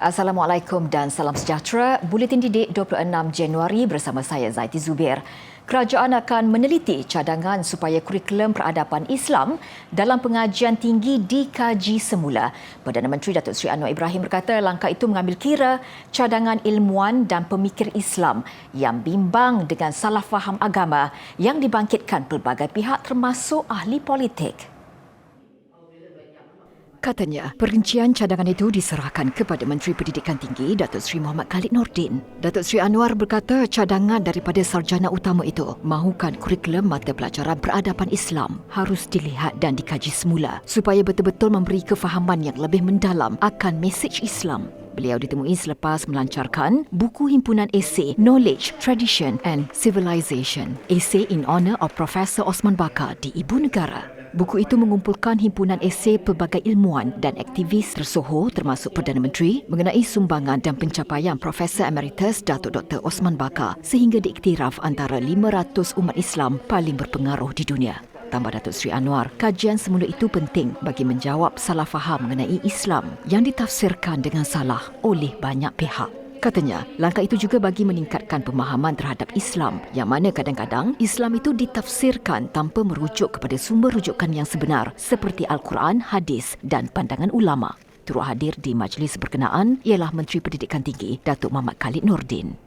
Assalamualaikum dan salam sejahtera. Buletin Didik 26 Januari bersama saya Zaiti Zubir. Kerajaan akan meneliti cadangan supaya kurikulum peradaban Islam dalam pengajian tinggi dikaji semula. Perdana Menteri Datuk Seri Anwar Ibrahim berkata langkah itu mengambil kira cadangan ilmuwan dan pemikir Islam yang bimbang dengan salah faham agama yang dibangkitkan pelbagai pihak termasuk ahli politik. Katanya, perincian cadangan itu diserahkan kepada Menteri Pendidikan Tinggi Datuk Seri Muhammad Khalid Nordin. Datuk Seri Anwar berkata cadangan daripada sarjana utama itu mahukan kurikulum mata pelajaran peradaban Islam harus dilihat dan dikaji semula supaya betul-betul memberi kefahaman yang lebih mendalam akan mesej Islam. Beliau ditemui selepas melancarkan buku himpunan esei Knowledge, Tradition and Civilization, esei in honour of Profesor Osman Bakar di Ibu Negara. Buku itu mengumpulkan himpunan esei pelbagai ilmuwan dan aktivis tersohor termasuk Perdana Menteri mengenai sumbangan dan pencapaian Profesor Emeritus Datuk Dr. Osman Bakar sehingga diiktiraf antara 500 umat Islam paling berpengaruh di dunia. Tambah Datuk Seri Anwar, kajian semula itu penting bagi menjawab salah faham mengenai Islam yang ditafsirkan dengan salah oleh banyak pihak. Katanya, langkah itu juga bagi meningkatkan pemahaman terhadap Islam yang mana kadang-kadang Islam itu ditafsirkan tanpa merujuk kepada sumber rujukan yang sebenar seperti Al-Quran, hadis dan pandangan ulama. Turut hadir di majlis berkenaan ialah Menteri Pendidikan Tinggi Datuk Muhammad Khalid Nordin.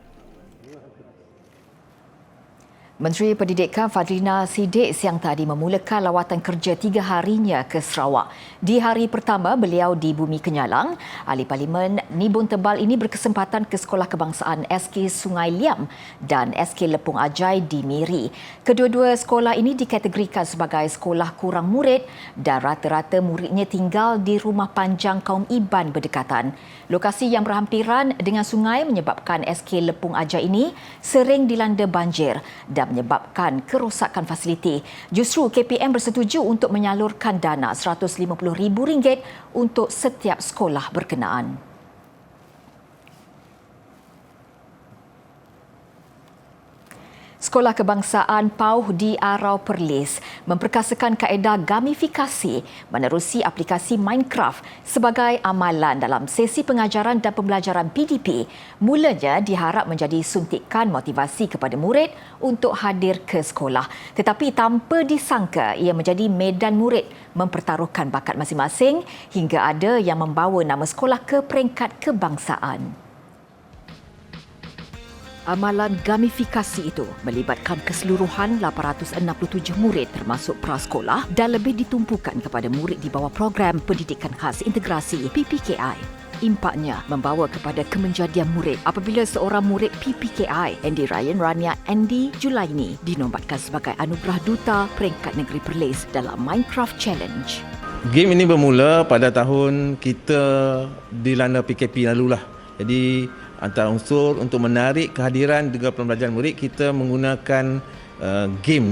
Menteri Pendidikan Fadlina Siddiq siang tadi memulakan lawatan kerja 3 harinya ke Sarawak. Di hari pertama beliau di Bumi Kenyalang, Ahli Parlimen Nibun Tebal ini berkesempatan ke Sekolah Kebangsaan SK Sungai Liam dan SK Lepung Ajai di Miri. Kedua-dua sekolah ini dikategorikan sebagai sekolah kurang murid dan rata-rata muridnya tinggal di rumah panjang kaum Iban berdekatan. Lokasi yang berhampiran dengan sungai menyebabkan SK Lepung Ajai ini sering dilanda banjir dan menyebabkan kerosakan fasiliti. Justru KPM bersetuju untuk menyalurkan dana RM150,000 untuk setiap sekolah berkenaan. Sekolah Kebangsaan Pauh di Arau Perlis memperkasakan kaedah gamifikasi menerusi aplikasi Minecraft sebagai amalan dalam sesi pengajaran dan pembelajaran PDP. Mulanya diharap menjadi suntikan motivasi kepada murid untuk hadir ke sekolah. Tetapi tanpa disangka ia menjadi medan murid mempertaruhkan bakat masing-masing hingga ada yang membawa nama sekolah ke peringkat kebangsaan. Amalan gamifikasi itu melibatkan keseluruhan 867 murid termasuk prasekolah dan lebih ditumpukan kepada murid di bawah program Pendidikan Khas Integrasi PPKI. Impaknya membawa kepada kemenjadian murid apabila seorang murid PPKI, Andy Ryan Rania Andy Julaini, dinobatkan sebagai anugerah duta peringkat negeri Perlis dalam Minecraft Challenge. Game ini bermula pada tahun kita dilanda PKP lalulah. Jadi antara unsur untuk menarik kehadiran juga pembelajaran murid, kita menggunakan game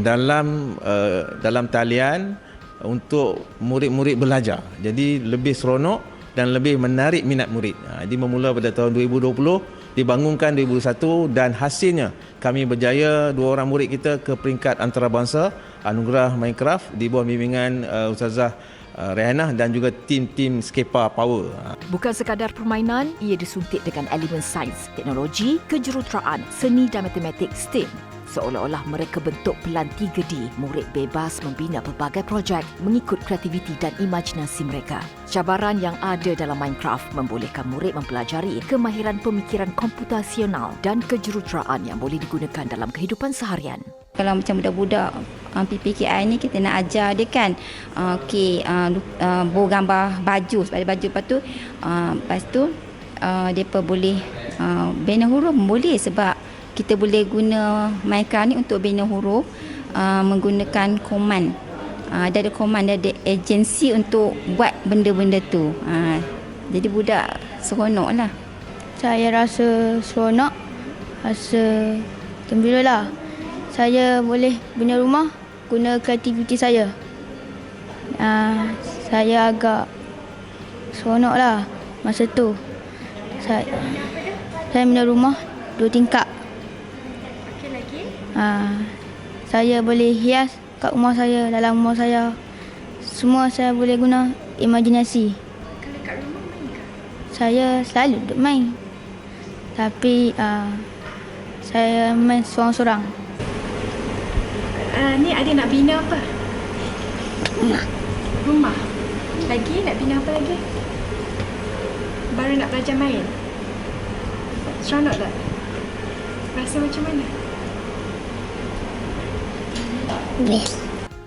dalam talian untuk murid-murid belajar. Jadi lebih seronok dan lebih menarik minat murid. Jadi bermula pada tahun 2020, dibangunkan 2021 dan hasilnya kami berjaya 2 orang murid kita ke peringkat antarabangsa anugerah Minecraft di bawah bimbingan Ustazah Rehanah dan juga tim-tim Skepa Power. Bukan sekadar permainan, ia disuntik dengan elemen sains, teknologi, kejuruteraan, seni dan matematik STEM. Seolah-olah mereka bentuk pelan 3D, murid bebas membina pelbagai projek mengikut kreativiti dan imajinasi mereka. Cabaran yang ada dalam Minecraft membolehkan murid mempelajari kemahiran pemikiran komputasional dan kejuruteraan yang boleh digunakan dalam kehidupan seharian. Kalau macam budak-budak PPKI ni kita nak ajar dia kan buat gambar baju, sebab baju lepas tu mereka boleh bina huruf boleh, sebab kita boleh guna Minecraft ni untuk bina huruf menggunakan koman. Ada koman, ada agensi untuk buat benda-benda tu. Jadi budak seronok lah. Saya rasa seronok, rasa gembira lah. Saya boleh bina rumah guna kreativiti saya. Saya agak seronok lah masa tu. Saya bina rumah 2 tingkap. Okey lagi? Saya boleh hias kat rumah saya, dalam rumah saya. Semua saya boleh guna imajinasi. Kalau kat rumah main ke? saya selalu duduk main. Tapi saya main seorang-seorang. Ni adik nak bina apa? Rumah. Lagi nak bina apa lagi? Baru nak belajar main. Seronok tak? Rasa macam mana? Best.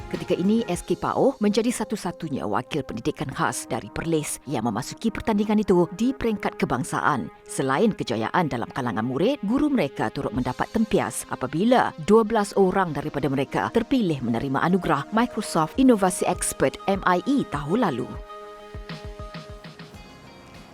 Ketika ini, SK PAOH menjadi satu-satunya wakil pendidikan khas dari Perlis yang memasuki pertandingan itu di peringkat kebangsaan. Selain kejayaan dalam kalangan murid, guru mereka turut mendapat tempias apabila 12 orang daripada mereka terpilih menerima anugerah Microsoft Innovasi Expert MIE tahun lalu.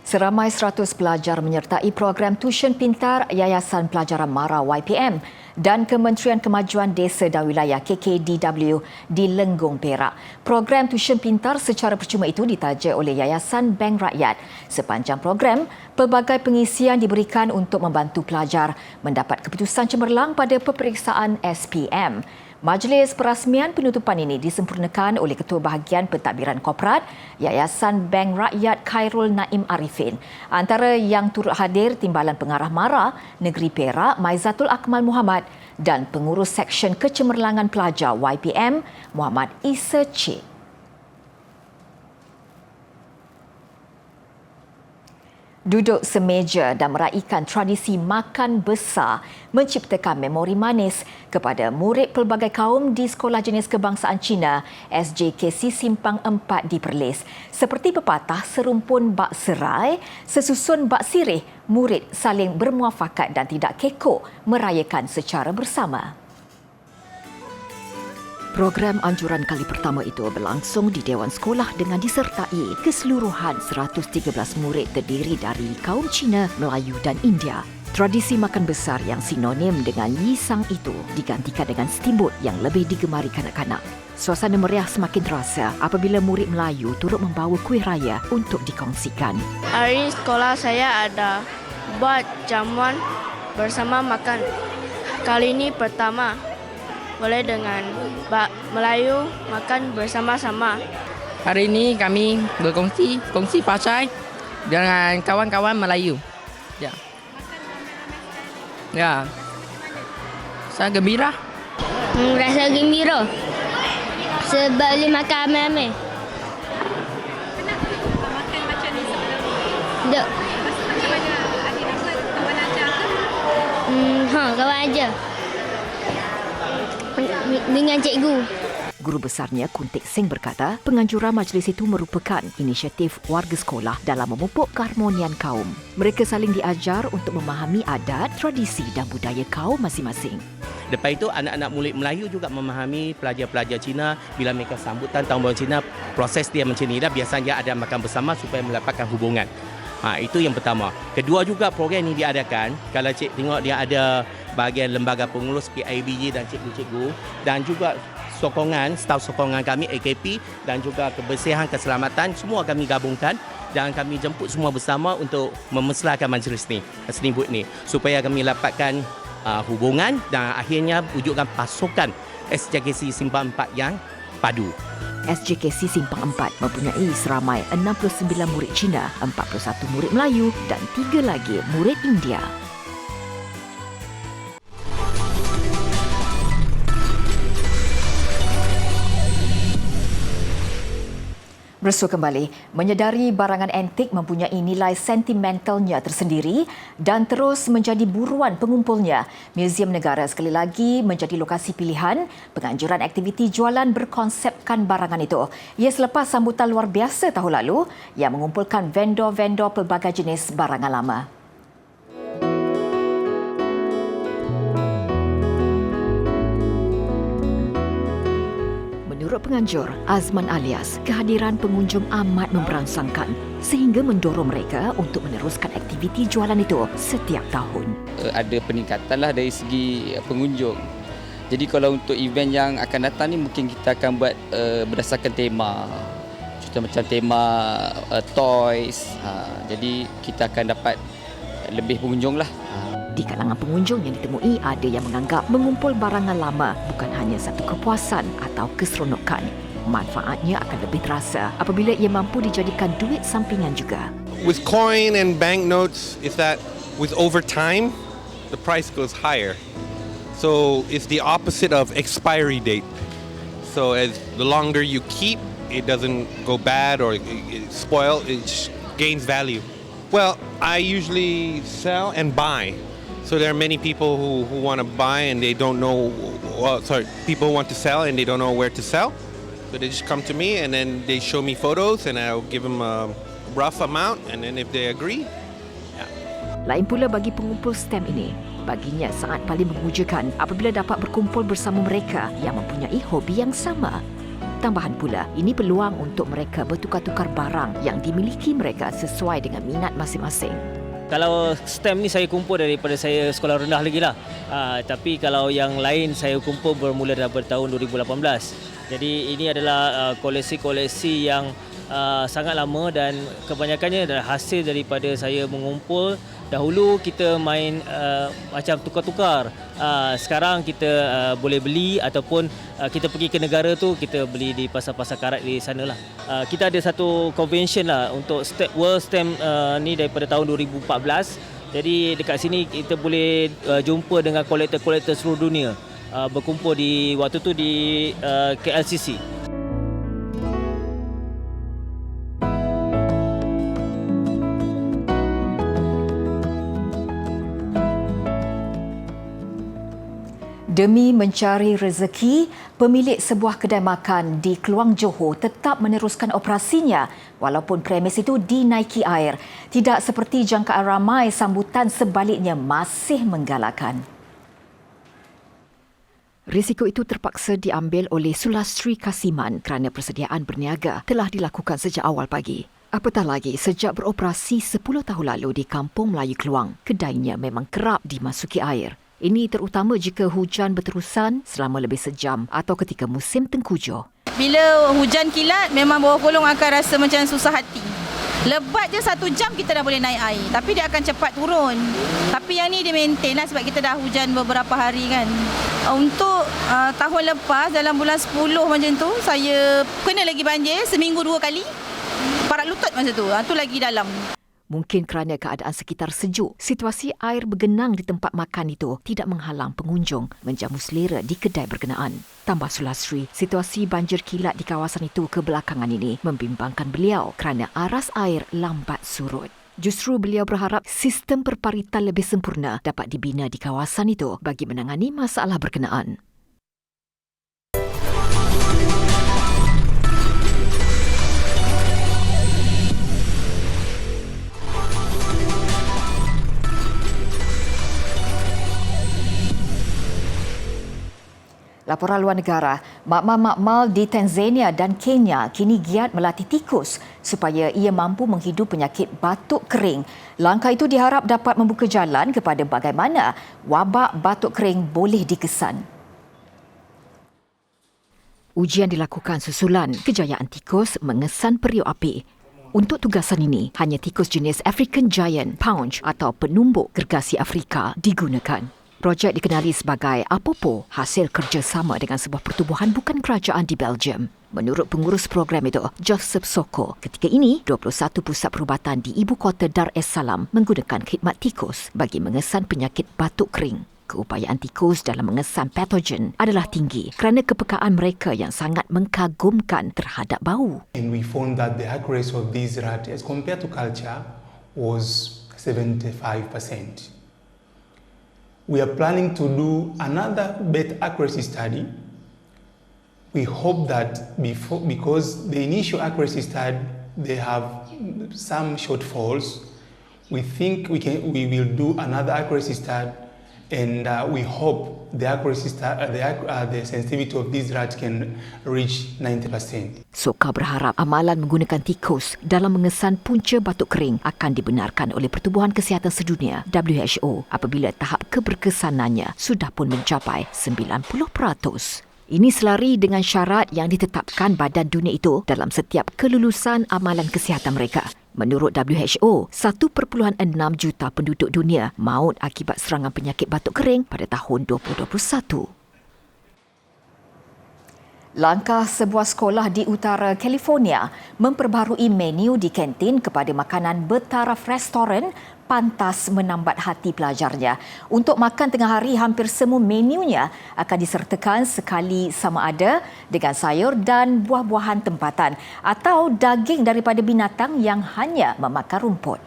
Seramai 100 pelajar menyertai program Tuition Pintar Yayasan Pelajaran MARA YPM dan Kementerian Kemajuan Desa dan Wilayah KKDW di Lenggong, Perak. Program Tuition Pintar secara percuma itu ditaja oleh Yayasan Bank Rakyat. Sepanjang program, pelbagai pengisian diberikan untuk membantu pelajar mendapat keputusan cemerlang pada peperiksaan SPM. Majlis perasmian penutupan ini disempurnakan oleh Ketua Bahagian Pentadbiran Korporat Yayasan Bank Rakyat Khairul Naim Arifin. Antara yang turut hadir Timbalan Pengarah MARA Negeri Perak Maizatul Akmal Muhammad dan Pengurus Seksyen Kecemerlangan Pelajar YPM Muhammad Isa Cik. Duduk semeja dan meraihkan tradisi makan besar menciptakan memori manis kepada murid pelbagai kaum di Sekolah Jenis Kebangsaan Cina SJKC Simpang 4 di Perlis. Seperti pepatah serumpun bak serai, sesusun bak sirih, murid saling bermuafakat dan tidak kekok merayakan secara bersama. Program anjuran kali pertama itu berlangsung di Dewan Sekolah dengan disertai keseluruhan 113 murid terdiri dari kaum Cina, Melayu dan India. Tradisi makan besar yang sinonim dengan Yisang itu digantikan dengan steamboat yang lebih digemari kanak-kanak. Suasana meriah semakin terasa apabila murid Melayu turut membawa kuih raya untuk dikongsikan. Hari ini sekolah saya ada buat jamuan bersama makan. Kali ini pertama boleh dengan Melayu makan bersama-sama. Hari ini kami berkongsi pasal dengan kawan-kawan Melayu. Ya. Ya. Saya gembira. Rasa gembira. Sebab boleh makan ramai-ramai. Kenapa makan macam ni sebelum ni? Duk. Macam mana? Adik dapat kawan ajar ke? Kawan aja. Dengan cikgu. Guru besarnya Kuntik Singh berkata, penganjuran majlis itu merupakan inisiatif warga sekolah dalam memupuk keharmonian kaum. Mereka saling diajar untuk memahami adat, tradisi dan budaya kaum masing-masing. Lepas itu, anak-anak murid Melayu juga memahami pelajar-pelajar Cina bila mereka sambutan tahun baru Cina, proses dia macam ni dah. Biasanya ada makan bersama supaya mendapatkan hubungan. Itu yang pertama. Kedua juga program ini diadakan, kalau cik tengok dia ada bahagian lembaga pengurus PIBG dan cikgu-cikgu dan juga sokongan, staf sokongan kami AKP dan juga kebersihan keselamatan semua kami gabungkan dan kami jemput semua bersama untuk memesrahkan majlis ni, steamboat ni supaya kami dapatkan hubungan dan akhirnya wujudkan pasukan SJKC Simpang 4 yang padu. SJKC Simpang 4 mempunyai seramai 69 murid Cina, 41 murid Melayu dan 3 lagi murid India. Bersua kembali, menyedari barangan antik mempunyai nilai sentimentalnya tersendiri dan terus menjadi buruan pengumpulnya. Muzium Negara sekali lagi menjadi lokasi pilihan penganjuran aktiviti jualan berkonsepkan barangan itu. Ia selepas sambutan luar biasa tahun lalu yang mengumpulkan vendor-vendor pelbagai jenis barangan lama. Menurut penganjur Azman Alias, kehadiran pengunjung amat memberangsangkan sehingga mendorong mereka untuk meneruskan aktiviti jualan itu setiap tahun. Ada peningkatan lah dari segi pengunjung. Jadi kalau untuk event yang akan datang ni mungkin kita akan buat berdasarkan tema. Contoh macam tema toys. Jadi kita akan dapat lebih pengunjung lah. Di kalangan pengunjung yang ditemui, ada yang menganggap mengumpul barangan lama bukan hanya satu kepuasan atau keseronokan. manfaatnya akan lebih terasa apabila ia mampu dijadikan duit sampingan juga. With coin and banknotes is that with over time, the price goes higher. So it's the opposite of expiry date. So as the longer you keep, it doesn't go bad or it spoil, it gains value. Well, I usually sell and buy. So there are many people who want to buy and they don't know, people who want to sell and they don't know where to sell. So they just come to me and then they show me photos and I'll give them a rough amount and then if they agree, Lain pula bagi pengumpul stem ini. Baginya sangat paling memujakan apabila dapat berkumpul bersama mereka yang mempunyai hobi yang sama. Tambahan pula, ini peluang untuk mereka bertukar-tukar barang yang dimiliki mereka sesuai dengan minat masing-masing. Kalau stem ni saya kumpul daripada saya sekolah rendah lagi lah. Tapi kalau yang lain saya kumpul bermula daripada tahun 2018. Jadi ini adalah koleksi-koleksi yang sangat lama dan kebanyakannya adalah hasil daripada saya mengumpul. Dahulu kita main macam tukar-tukar. Sekarang kita boleh beli ataupun kita pergi ke negara tu kita beli di pasar-pasar karat di sana lah. Kita ada satu convention lah untuk World Stem ni daripada tahun 2014. Jadi dekat sini kita boleh jumpa dengan kolektor-kolektor seluruh dunia berkumpul di waktu tu di KLCC. Demi mencari rezeki, pemilik sebuah kedai makan di Kluang Johor tetap meneruskan operasinya walaupun premis itu dinaiki air. Tidak seperti jangkaan ramai, sambutan sebaliknya masih menggalakkan. Risiko itu terpaksa diambil oleh Sulastri Kasiman kerana persediaan berniaga telah dilakukan sejak awal pagi. Apatah lagi, sejak beroperasi 10 tahun lalu di Kampung Melayu Kluang, kedainya memang kerap dimasuki air. Ini terutama jika hujan berterusan selama lebih sejam atau ketika musim tengkujuh. Bila hujan kilat, memang bawah kolong akan rasa macam susah hati. Lebat je 1 jam kita dah boleh naik air. Tapi dia akan cepat turun. Tapi yang ni dia maintain lah sebab kita dah hujan beberapa hari kan. Untuk tahun lepas, dalam bulan 10 macam tu, saya kena lagi banjir seminggu 2 kali. Parak lutut masa tu. Tu lagi dalam. Mungkin kerana keadaan sekitar sejuk, situasi air bergenang di tempat makan itu tidak menghalang pengunjung menjamu selera di kedai berkenaan. Tambah Sulastri, situasi banjir kilat di kawasan itu kebelakangan ini membimbangkan beliau kerana aras air lambat surut. Justru beliau berharap sistem perparitan lebih sempurna dapat dibina di kawasan itu bagi menangani masalah berkenaan. Laporan luar negara, makmal-makmal di Tanzania dan Kenya kini giat melatih tikus supaya ia mampu menghidu penyakit batuk kering. Langkah itu diharap dapat membuka jalan kepada bagaimana wabak batuk kering boleh dikesan. Ujian dilakukan susulan kejayaan tikus mengesan periuk api. Untuk tugasan ini, hanya tikus jenis African Giant Pounce atau penumbuk gergasi Afrika digunakan. Projek dikenali sebagai APOPO, hasil kerjasama dengan sebuah pertubuhan bukan kerajaan di Belgium. Menurut pengurus program itu, Joseph Soko, ketika ini 21 pusat perubatan di ibu kota Dar es Salaam menggunakan khidmat tikus bagi mengesan penyakit batuk kering. Keupayaan tikus dalam mengesan patogen adalah tinggi kerana kepekaan mereka yang sangat mengagumkan terhadap bau. And we found that the accuracy of these rats as compared to culture was 75%. We are planning to do another better accuracy study. We hope that because the initial accuracy study, they have some shortfalls. We think we will do another accuracy study, and we hope the accuracy the sensitivity of these rats can reach 90%. Soka berharap amalan menggunakan tikus dalam mengesan punca batuk kering akan dibenarkan oleh Pertubuhan Kesihatan Sedunia WHO apabila tahap keberkesanannya sudah pun mencapai 90%. Ini selari dengan syarat yang ditetapkan Badan Dunia itu dalam setiap kelulusan amalan kesihatan mereka. Menurut WHO, 1.6 juta penduduk dunia maut akibat serangan penyakit batuk kering pada tahun 2021. Langkah sebuah sekolah di utara California memperbaharui menu di kantin kepada makanan bertaraf restoran pantas menambat hati pelajarnya. Untuk makan tengah hari, hampir semua menunya akan disertakan sekali sama ada dengan sayur dan buah-buahan tempatan atau daging daripada binatang yang hanya memakan rumput.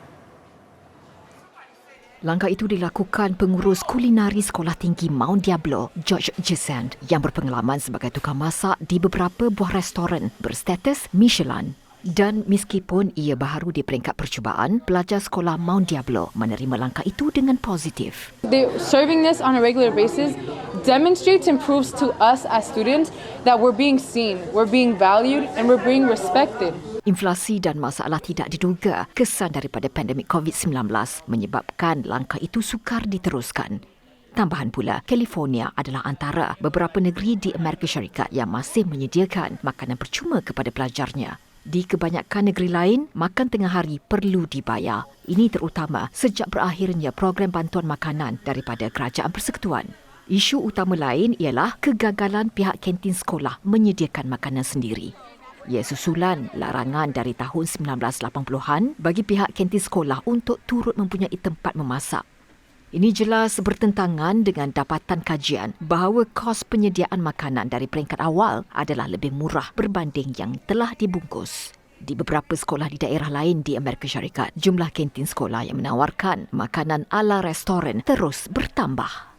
Langkah itu dilakukan pengurus kulinari Sekolah Tinggi Mount Diablo, George Jesand, yang berpengalaman sebagai tukang masak di beberapa buah restoran berstatus Michelin. Dan meskipun ia baharu di peringkat percubaan, pelajar sekolah Mount Diablo menerima langkah itu dengan positif. Serving this on a regular basis demonstrates and proves to us as students that we're being seen, we're being valued, and we're being respected. Inflasi dan masalah tidak diduga kesan daripada pandemik COVID-19 menyebabkan langkah itu sukar diteruskan. Tambahan pula, California adalah antara beberapa negeri di Amerika Syarikat yang masih menyediakan makanan percuma kepada pelajarnya. Di kebanyakan negeri lain, makan tengah hari perlu dibayar. Ini terutama sejak berakhirnya program bantuan makanan daripada Kerajaan Persekutuan. Isu utama lain ialah kegagalan pihak kantin sekolah menyediakan makanan sendiri. Ia susulan larangan dari tahun 1980-an bagi pihak kantin sekolah untuk turut mempunyai tempat memasak. Ini jelas bertentangan dengan dapatan kajian bahawa kos penyediaan makanan dari peringkat awal adalah lebih murah berbanding yang telah dibungkus. Di beberapa sekolah di daerah lain di Amerika Syarikat, jumlah kantin sekolah yang menawarkan makanan ala restoran terus bertambah.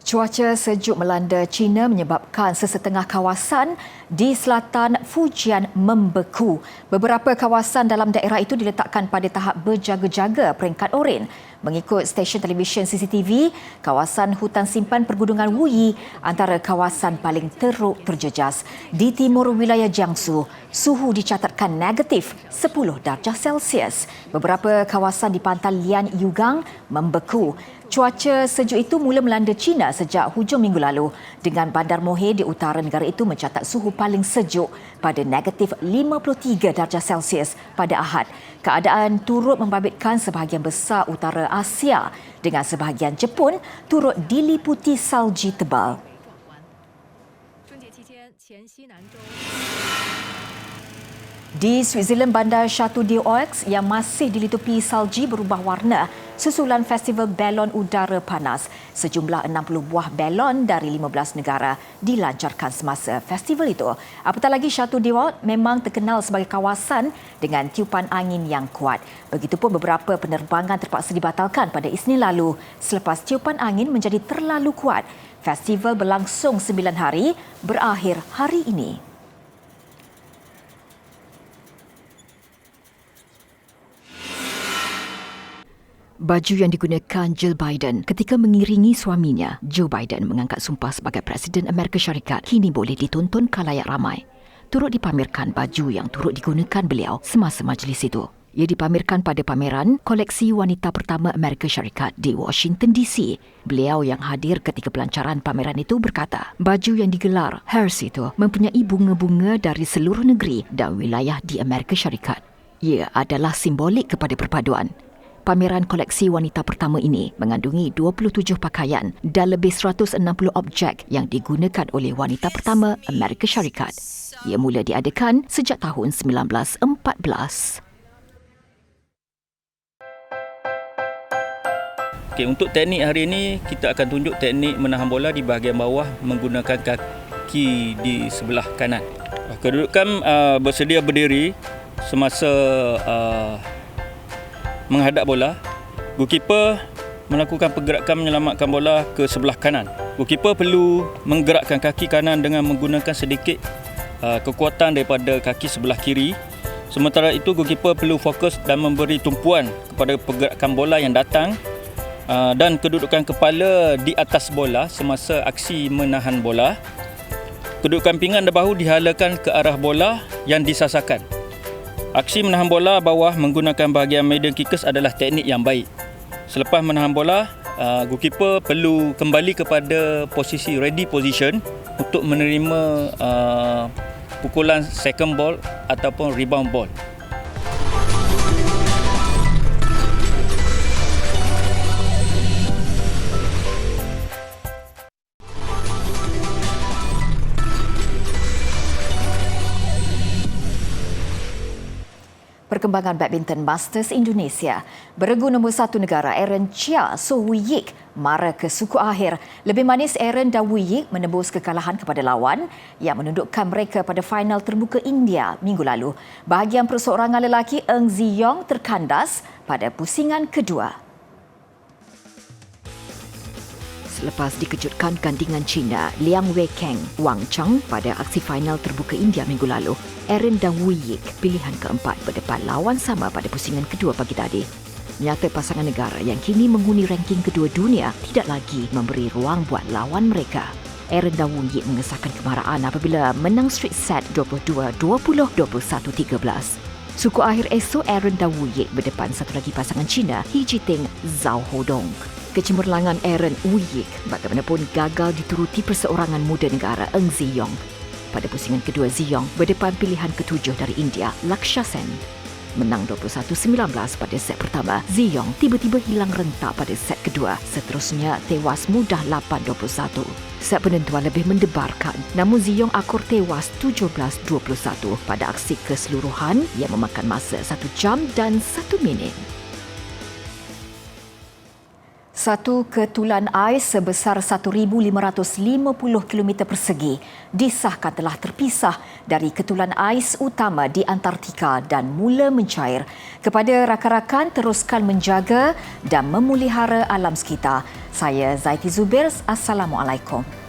Cuaca sejuk melanda China menyebabkan sesetengah kawasan di selatan Fujian membeku. Beberapa kawasan dalam daerah itu diletakkan pada tahap berjaga-jaga peringkat oren. Mengikut stesen televisyen CCTV, kawasan hutan simpan pergunungan Wuyi antara kawasan paling teruk terjejas. Di timur wilayah Jiangsu, suhu dicatatkan negatif 10 darjah Celsius. Beberapa kawasan di pantai Lian Yugang membeku. Cuaca sejuk itu mula melanda China sejak hujung minggu lalu dengan Bandar Mohe di utara negara itu mencatat suhu paling sejuk pada negatif 53 darjah Celsius pada Ahad. Keadaan turut membabitkan sebahagian besar utara Asia dengan sebahagian Jepun turut diliputi salji tebal. Di Switzerland, bandar Chateau d'Aux yang masih dilitupi salji berubah warna susulan festival balon udara panas. Sejumlah 60 buah balon dari 15 negara dilancarkan semasa festival itu. Apatah lagi, Chateau d'Aux memang terkenal sebagai kawasan dengan tiupan angin yang kuat. Begitupun beberapa penerbangan terpaksa dibatalkan pada Isnin lalu selepas tiupan angin menjadi terlalu kuat. Festival berlangsung 9 hari, berakhir hari ini. Baju yang digunakan Jill Biden ketika mengiringi suaminya, Joe Biden, mengangkat sumpah sebagai Presiden Amerika Syarikat kini boleh ditonton khalayak ramai. Turut dipamerkan baju yang turut digunakan beliau semasa majlis itu. Ia dipamerkan pada pameran koleksi wanita pertama Amerika Syarikat di Washington DC. Beliau yang hadir ketika pelancaran pameran itu berkata, baju yang digelar Hearst itu mempunyai bunga-bunga dari seluruh negeri dan wilayah di Amerika Syarikat. Ia adalah simbolik kepada perpaduan. Pameran koleksi wanita pertama ini mengandungi 27 pakaian dan lebih 160 objek yang digunakan oleh wanita pertama Amerika Syarikat. Ia mula diadakan sejak tahun 1914. Okay, untuk teknik hari ini, kita akan tunjuk teknik menahan bola di bahagian bawah menggunakan kaki di sebelah kanan. Kedudukan bersedia berdiri semasa menghadap bola. Goalkeeper melakukan pergerakan menyelamatkan bola ke sebelah kanan. Goalkeeper perlu menggerakkan kaki kanan dengan menggunakan sedikit kekuatan daripada kaki sebelah kiri. Sementara itu, goalkeeper perlu fokus dan memberi tumpuan kepada pergerakan bola yang datang dan kedudukan kepala di atas bola semasa aksi menahan bola. Kedudukan pinggan dan bahu dihalakan ke arah bola yang disasarkan. Aksi menahan bola bawah menggunakan bahagian medium kickers adalah teknik yang baik. Selepas menahan bola, goalkeeper perlu kembali kepada posisi ready position untuk menerima pukulan second ball ataupun rebound ball. perkembangan badminton Masters Indonesia. Beregu nombor 1 negara Aaron Chia So Wee Yik mara ke suku akhir. Lebih manis Aaron dan Wee Yik menembus kekalahan kepada lawan yang menundukkan mereka pada final terbuka India minggu lalu. Bahagian perseorangan lelaki Eng Ziyong terkandas pada pusingan kedua. Selepas dikejutkan gandingan China Liang Weikeng Wang Cheng pada aksi final terbuka India minggu lalu, Aaron dan Wee Yik pilihan keempat berdepan lawan sama pada pusingan kedua pagi tadi. Nyata pasangan negara yang kini menghuni ranking kedua dunia tidak lagi memberi ruang buat lawan mereka. Aaron dan Wee Yik mengesahkan kemarahan apabila menang straight set 22-20, 21-13. Suku akhir esok Aaron dan Wee Yik berdepan satu lagi pasangan China He Jiting Zhao Hodong. Kecemerlangan Aaron Wee Yik bagaimanapun gagal dituruti perseorangan muda negara Eng Ziyong. Pada pusingan kedua, Ziyong berdepan pilihan ketujuh dari India, Lakshya Sen. Menang 21-19 pada set pertama, Ziyong tiba-tiba hilang rentak pada set kedua. Seterusnya tewas mudah 8-21. Set penentuan lebih mendebarkan, namun Ziyong akur tewas 17-21 pada aksi keseluruhan yang memakan masa 1 jam dan 1 minit. Satu ketulan ais sebesar 1,550 km persegi disahkan telah terpisah dari ketulan ais utama di Antartika dan mula mencair. Kepada rakan-rakan, teruskan menjaga dan memelihara alam sekitar. Saya Zaiti Zubair. Assalamualaikum.